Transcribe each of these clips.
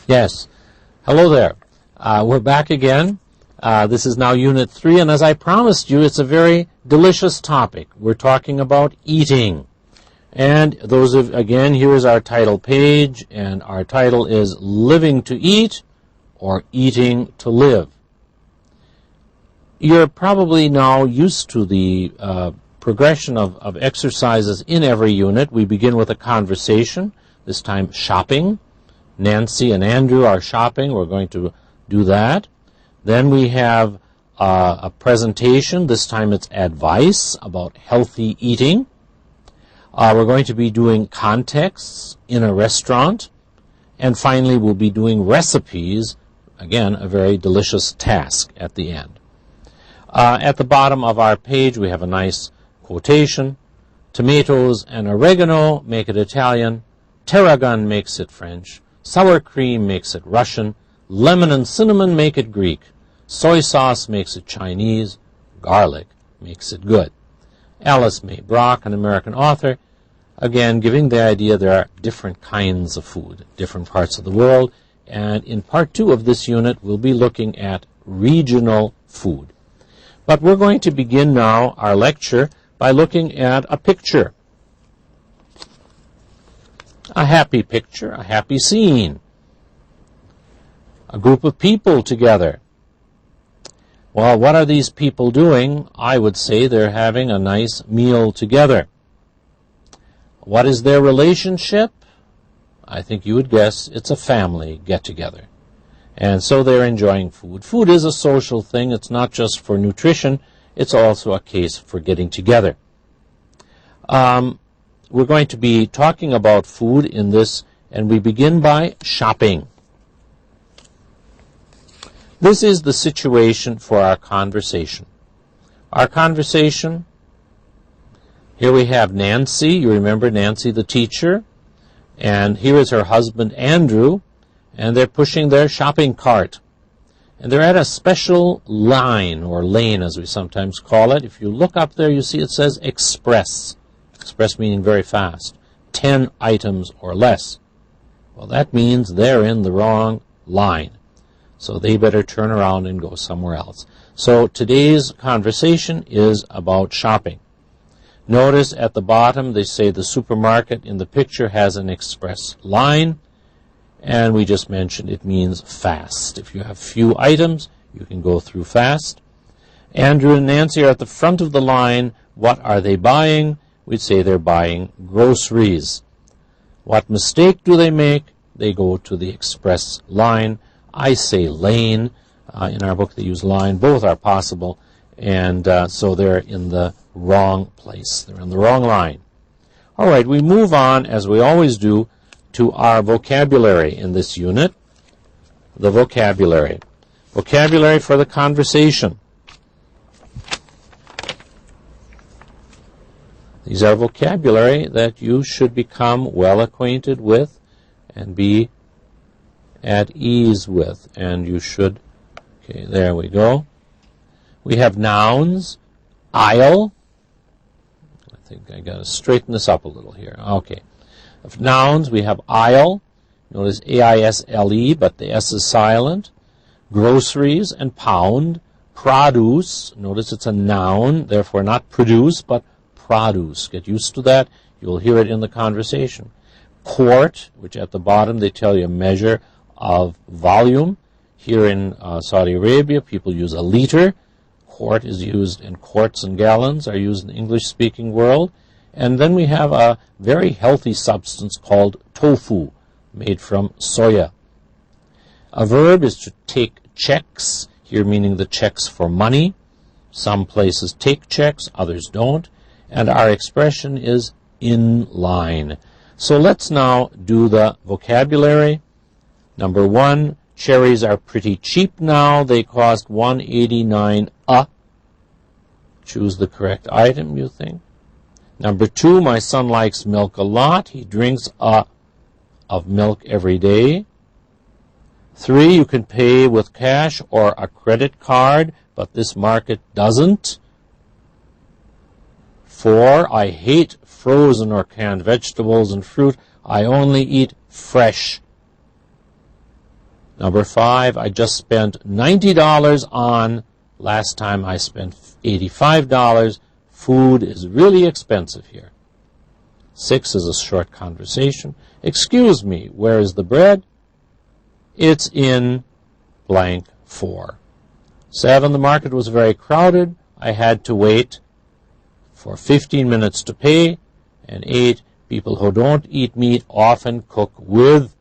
Yes. Hello there. We're back again. This is now Unit 3, and as I promised you, it's a very delicious topic. We're talking about eating. And again, here's our title page, and our title is Living to Eat or Eating to Live. You're probably now used to the progression of exercises in every unit. We begin with a conversation, this time shopping. Nancy and Andrew are shopping. We're going to do that. Then we have a presentation. This time it's advice about healthy eating. We're going to be doing contexts in a restaurant. And finally, we'll be doing recipes. Again, a very delicious task at the end. At the bottom of our page, we have a nice quotation. Tomatoes and oregano make it Italian. Tarragon makes it French. Sour cream makes it Russian. Lemon and cinnamon make it Greek. Soy sauce makes it Chinese. Garlic makes it good. Alice May Brock, an American author, again giving the idea there are different kinds of food, different parts of the world. And in part 2 of this unit, we'll be looking at regional food. But we're going to begin now our lecture by looking at a picture. A happy picture, a happy scene. A group of people together. Well, what are these people doing? I would say they're having a nice meal together. What is their relationship? I think you would guess it's a family get-together. And so they're enjoying food. Food is a social thing. It's not just for nutrition. It's also a case for getting together. We're going to be talking about food in this, and we begin by shopping. This is the situation for our conversation. Our conversation, here we have Nancy. You remember Nancy, the teacher. And here is her husband, Andrew, and they're pushing their shopping cart. And they're at a special line, or lane as we sometimes call it. If you look up there, you see it says Express. Express meaning very fast. 10 items or less. Well, that means they're in the wrong line. So they better turn around and go somewhere else. So today's conversation is about shopping. Notice at the bottom they say the supermarket in the picture has an express line. And we just mentioned it means fast. If you have few items, you can go through fast. Andrew and Nancy are at the front of the line. What are they buying? We'd say they're buying groceries. What mistake do they make? They go to the express line. I say lane. In our book they use line. Both are possible. And so they're in the wrong place. They're in the wrong line. All right, we move on, as we always do, to our vocabulary in this unit. The vocabulary. Vocabulary for the conversation. These are vocabulary that you should become well acquainted with and be at ease with. And you should, okay, there we go. We have nouns, aisle. I think I got to straighten this up a little here. Okay. Of nouns, we have aisle. Notice A-I-S-L-E, but the S is silent. Groceries and pound. Produce. Notice it's a noun, therefore not produce, but produce. Get used to that. You'll hear it in the conversation. Quart, which at the bottom they tell you a measure of volume. Here in Saudi Arabia, people use a liter. Quart is used in quarts and gallons, are used in the English-speaking world. And then we have a very healthy substance called tofu, made from soya. A verb is to take checks, here meaning the checks for money. Some places take checks, others don't. And our expression is in line. So let's now do the vocabulary. Number 1, cherries are pretty cheap now. They cost $1.89 a. Choose the correct item, you think. Number 2, my son likes milk a lot. He drinks a of milk every day. 3, you can pay with cash or a credit card, but this market doesn't. 4, I hate frozen or canned vegetables and fruit. I only eat fresh. Number 5, I just spent $90 on, last time I spent $85. Food is really expensive here. 6 is a short conversation. Excuse me, where is the bread? It's in blank 4. 7, the market was very crowded. I had to wait for 15 minutes to pay. And 8, people who don't eat meat often cook with.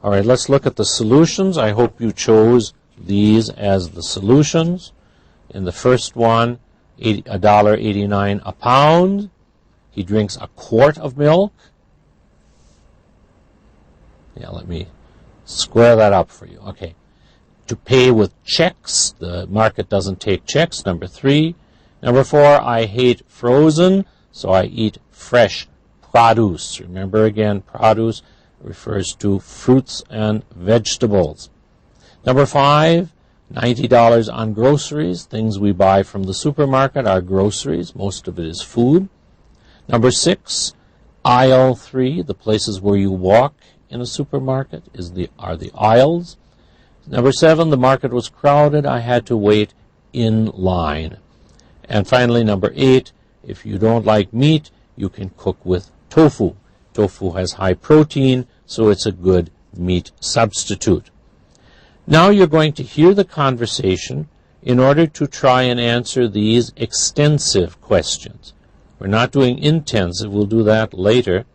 All right, let's look at the solutions. I hope you chose these as the solutions. In the first one, $1.89 a pound. He drinks a quart of milk. Yeah, let me square that up for you. Okay. To pay with checks. The market doesn't take checks. Number 3. Number 4, I hate frozen, so I eat fresh produce. Remember again, produce refers to fruits and vegetables. Number 5, $90 on groceries. Things we buy from the supermarket are groceries. Most of it is food. Number 6, aisle 3, the places where you walk in a supermarket are the aisles. Number 7, the market was crowded. I had to wait in line. And finally, number 8, if you don't like meat, you can cook with tofu. Tofu has high protein, so it's a good meat substitute. Now you're going to hear the conversation in order to try and answer these extensive questions. We're not doing intensive. We'll do that later.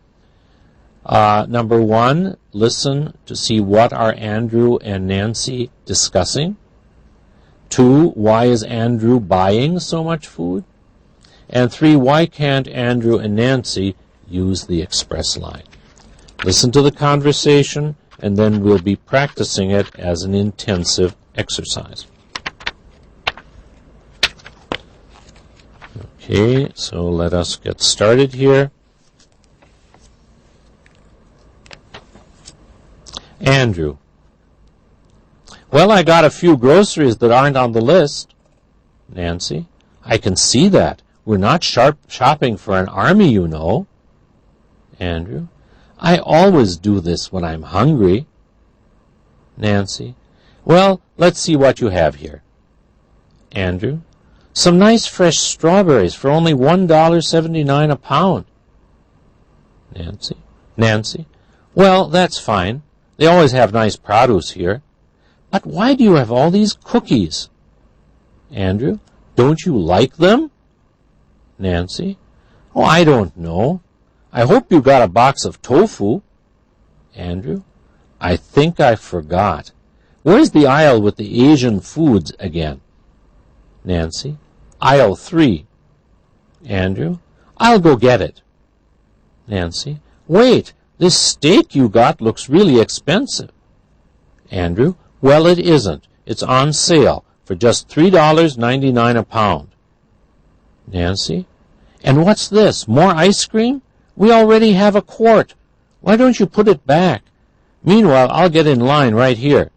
Number 1, listen to see what are Andrew and Nancy discussing. 2, why is Andrew buying so much food? And 3, why can't Andrew and Nancy use the express line? Listen to the conversation, and then we'll be practicing it as an intensive exercise. Okay, so let us get started here. Andrew. Well, I got a few groceries that aren't on the list. Nancy. I can see that. We're not shopping for an army, you know. Andrew. I always do this when I'm hungry. Nancy. Well, let's see what you have here. Andrew. Some nice fresh strawberries for only $1.79 a pound. Nancy. Well, that's fine. They always have nice produce here. But why do you have all these cookies? Andrew. Don't you like them? Nancy. Oh, I don't know. I hope you got a box of tofu. Andrew. I think I forgot. Where's the aisle with the Asian foods again? Nancy. Aisle 3. Andrew. I'll go get it. Nancy. Wait, this steak you got looks really expensive. Andrew. Well, it isn't. It's on sale for just $3.99 a pound. Nancy. And what's this? More ice cream? We already have a quart. Why don't you put it back? Meanwhile, I'll get in line right here.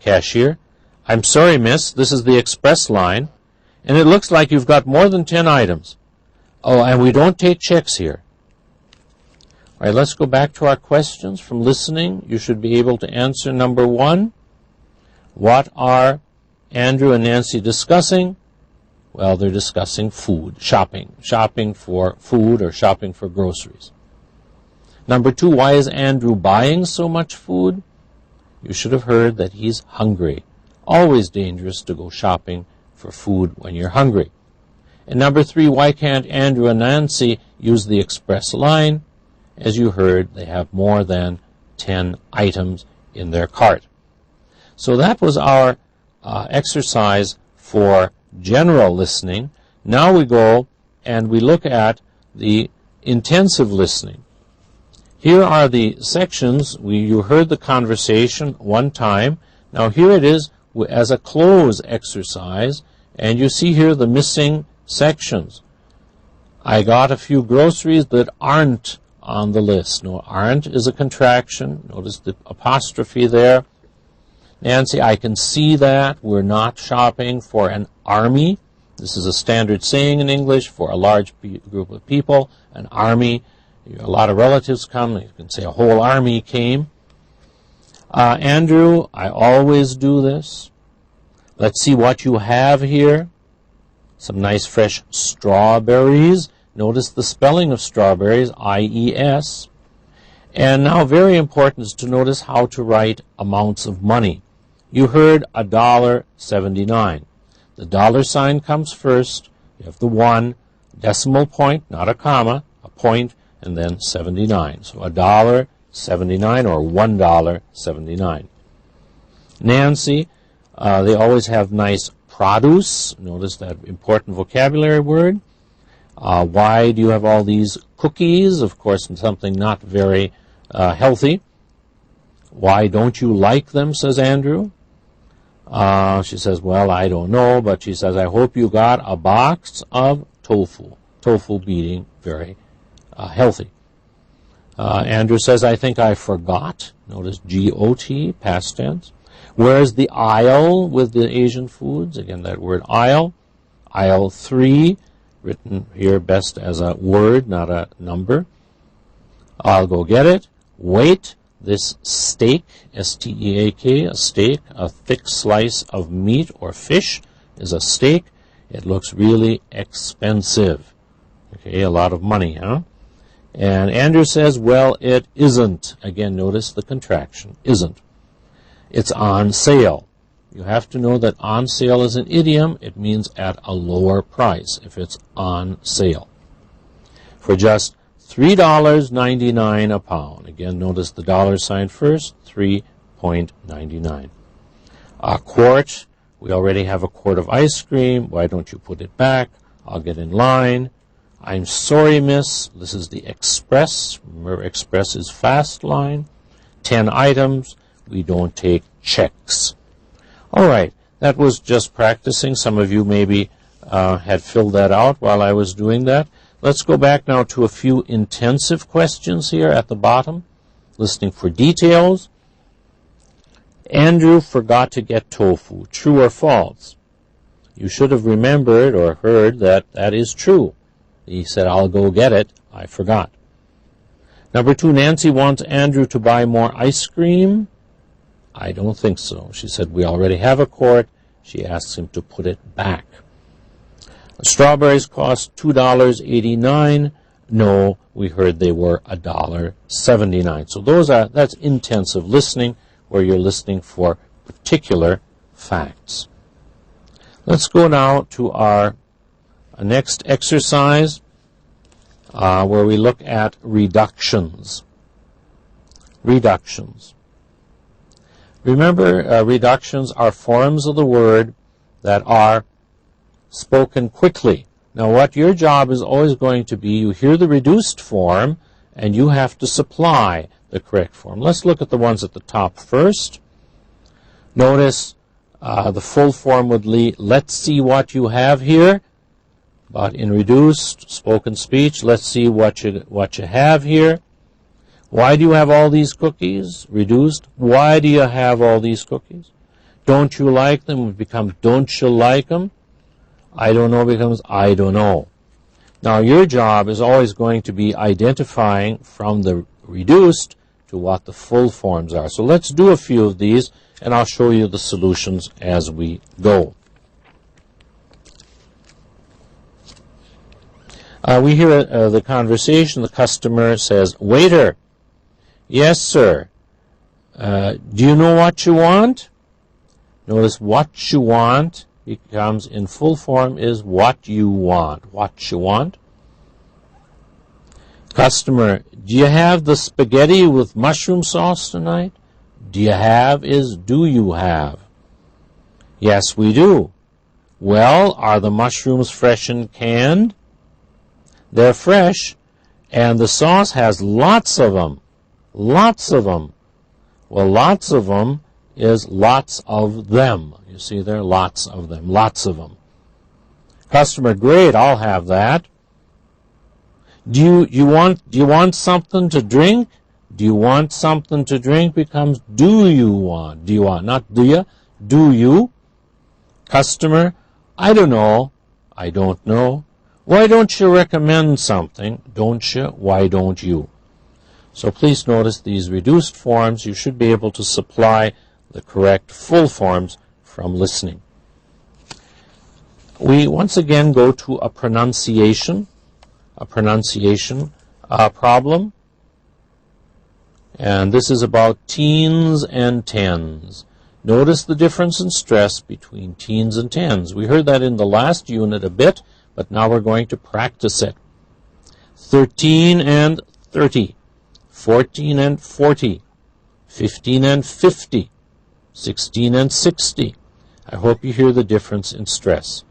Cashier. I'm sorry, miss. This is the express line, and it looks like you've got more than 10 items. Oh, and we don't take checks here. All right, let's go back to our questions from listening. You should be able to answer number 1. What are Andrew and Nancy discussing? Well, they're discussing food, shopping for food or shopping for groceries. Number 2, why is Andrew buying so much food? You should have heard that he's hungry. Always dangerous to go shopping for food when you're hungry. And number 3, why can't Andrew and Nancy use the express line? As you heard, they have more than 10 items in their cart. So that was our exercise for general listening. Now we go and we look at the intensive listening. Here are the sections. You heard the conversation one time. Now here it is as a close exercise, and you see here the missing sections. I got a few groceries that aren't on the list. No, aren't is a contraction. Notice the apostrophe there. Nancy, I can see that. We're not shopping for an army. This is a standard saying in English for a large group of people. An army, a lot of relatives come. You can say a whole army came. Andrew, I always do this. Let's see what you have here. Some nice fresh strawberries. Notice the spelling of strawberries, I-E-S. And now very important is to notice how to write amounts of money. You heard $1.79. The dollar sign comes first. You have the 1, decimal point, not a comma, a point, and then 79. So $1.79 or $1.79. Nancy, they always have nice produce. Notice that important vocabulary word. Why do you have all these cookies? Of course, something not very healthy. Why don't you like them, says Andrew. She says, well, I don't know, but she says, I hope you got a box of tofu. Tofu being very healthy. Andrew says, I think I forgot. Notice G-O-T, past tense. Where's the aisle with the Asian foods? Again, that word aisle. Aisle 3, written here best as a word, not a number. I'll go get it. Wait. This steak, S-T-E-A-K, a steak, a thick slice of meat or fish is a steak. It looks really expensive. Okay, a lot of money, huh? And Andrew says, well, it isn't. Again, notice the contraction, isn't. It's on sale. You have to know that on sale is an idiom. It means at a lower price if it's on sale. For just $3.99 a pound. Again, notice the dollar sign first, 3.99. A quart, we already have a quart of ice cream. Why don't you put it back? I'll get in line. I'm sorry, miss. This is the express. Remember, express is fast line. 10 items. We don't take checks. All right, that was just practicing. Some of you maybe had filled that out while I was doing that. Let's go back now to a few intensive questions here at the bottom, listening for details. Andrew forgot to get tofu. True or false? You should have remembered or heard that that is true. He said, I'll go get it. I forgot. Number 2, Nancy wants Andrew to buy more ice cream. I don't think so. She said, we already have a quart. She asks him to put it back. Strawberries cost $2.89. No, we heard they were $1.79. So that's intensive listening, where you're listening for particular facts. Let's go now to our next exercise, where we look at reductions. Reductions. Remember, reductions are forms of the word that are spoken quickly. Now, what your job is always going to be, you hear the reduced form, and you have to supply the correct form. Let's look at the ones at the top first. Notice the full form would be, let's see what you have here. But in reduced spoken speech, let's see what you have here. Why do you have all these cookies? Reduced, why do you have all these cookies? Don't you like them? It becomes, don't you like them? I don't know becomes, I don't know. Now, your job is always going to be identifying from the reduced to what the full forms are. So let's do a few of these, and I'll show you the solutions as we go. We hear the conversation. The customer says, waiter. Yes, sir. Do you know what you want? Notice what you want becomes in full form is what you want. What you want. Customer, do you have the spaghetti with mushroom sauce tonight? Do you have is do you have? Yes, we do. Well, are the mushrooms fresh and canned? They're fresh, and the sauce has lots of them. Lots of them. Well, lots of them is lots of them. You see there, lots of them, lots of them. Customer, great, I'll have that. Do you want something to drink? Do you want something to drink becomes do you want? Do you want? Not do you? Do you? Customer, I don't know. I don't know. Why don't you recommend something? Don't you? Why don't you? So please notice these reduced forms. You should be able to supply the correct full forms from listening. We once again go to a pronunciation problem. And this is about teens and tens. Notice the difference in stress between teens and tens. We heard that in the last unit a bit, but now we're going to practice it. 13 and 30, 14 and 40, 15 and 50, 16 and 60. I hope you hear the difference in stress.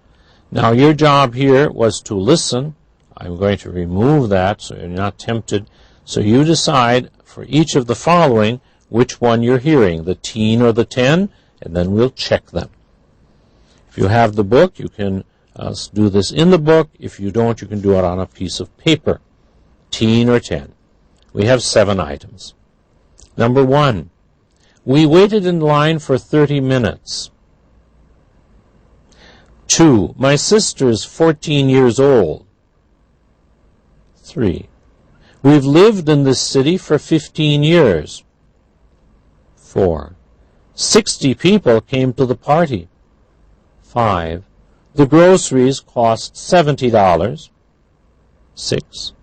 Now your job here was to listen. I'm going to remove that so you're not tempted. So you decide for each of the following which one you're hearing, the teen or the 10, and then we'll check them. If you have the book, you can do this in the book. If you don't, you can do it on a piece of paper. Teen or 10. We have 7 items. Number 1, we waited in line for 30 minutes. 2, my sister's 14 years old. 3, we've lived in this city for 15 years. 4, 60 people came to the party. 5, the groceries cost $70. 6,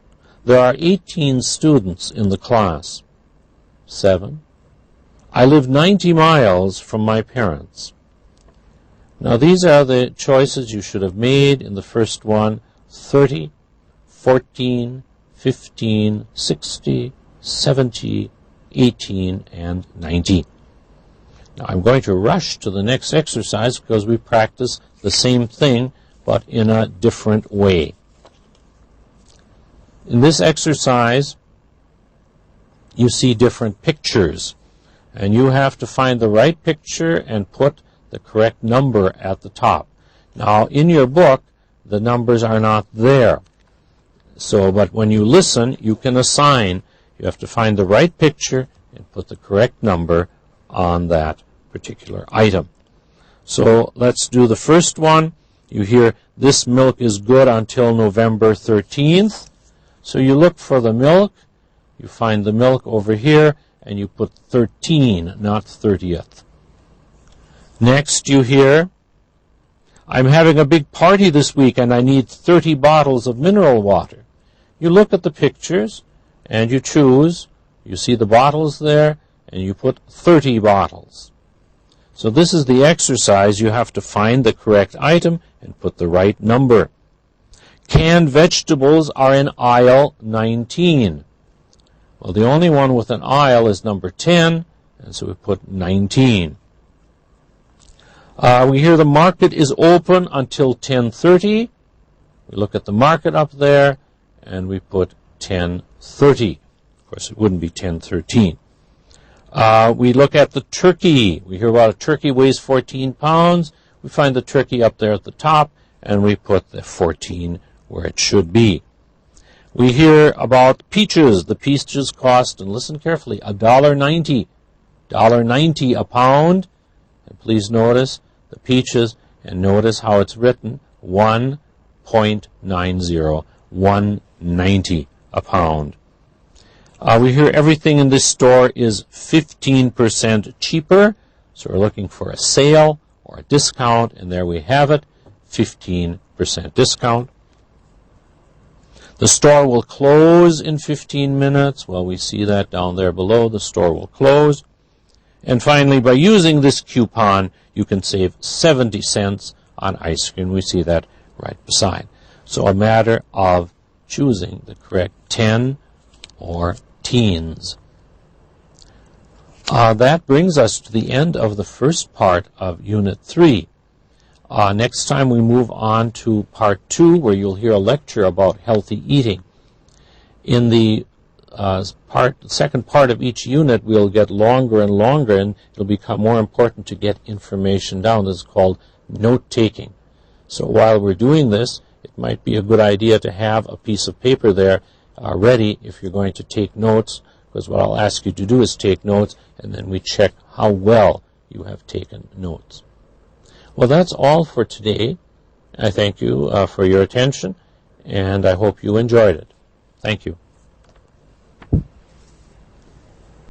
there are 18 students in the class. 7, I live 90 miles from my parents. Now these are the choices you should have made in the first one: 30, 14, 15, 60, 70, 18, and 19. Now I'm going to rush to the next exercise because we practice the same thing but in a different way. In this exercise, you see different pictures, and you have to find the right picture and put the correct number at the top. Now, in your book, the numbers are not there. But when you listen, you can assign. You have to find the right picture and put the correct number on that particular item. So let's do the first one. You hear, this milk is good until November 13th. So you look for the milk. You find the milk over here, and you put 13, not 30th. Next you hear, I'm having a big party this week and I need 30 bottles of mineral water. You look at the pictures and you choose, you see the bottles there, and you put 30 bottles. So this is the exercise. You have to find the correct item and put the right number. Canned vegetables are in aisle 19. Well, the only one with an aisle is number 10, and so we put 19. We hear the market is open until 10:30. We look at the market up there, and we put 10:30. Of course, it wouldn't be 10:13. We look at the turkey. We hear about a turkey weighs 14 pounds. We find the turkey up there at the top, and we put the 14 where it should be. We hear about peaches. The peaches cost, and listen carefully, $1.90. $1.90 a pound. And please notice the peaches, and notice how it's written, 1.90, 1.90 a pound. We hear everything in this store is 15% cheaper, so we're looking for a sale or a discount, and there we have it, 15% discount. The store will close in 15 minutes. Well, we see that down there below. The store will close. And finally, by using this coupon, you can save 70 cents on ice cream. We see that right beside. So a matter of choosing the correct 10 or teens. That brings us to the end of the first part of Unit 3. Next time we move on to Part 2, where you'll hear a lecture about healthy eating. In the second part of each unit, we'll get longer and longer, and it'll become more important to get information down. This is called note-taking. So while we're doing this, it might be a good idea to have a piece of paper there ready if you're going to take notes, because what I'll ask you to do is take notes, and then we check how well you have taken notes. Well, that's all for today. I thank you for your attention, and I hope you enjoyed it. Thank you.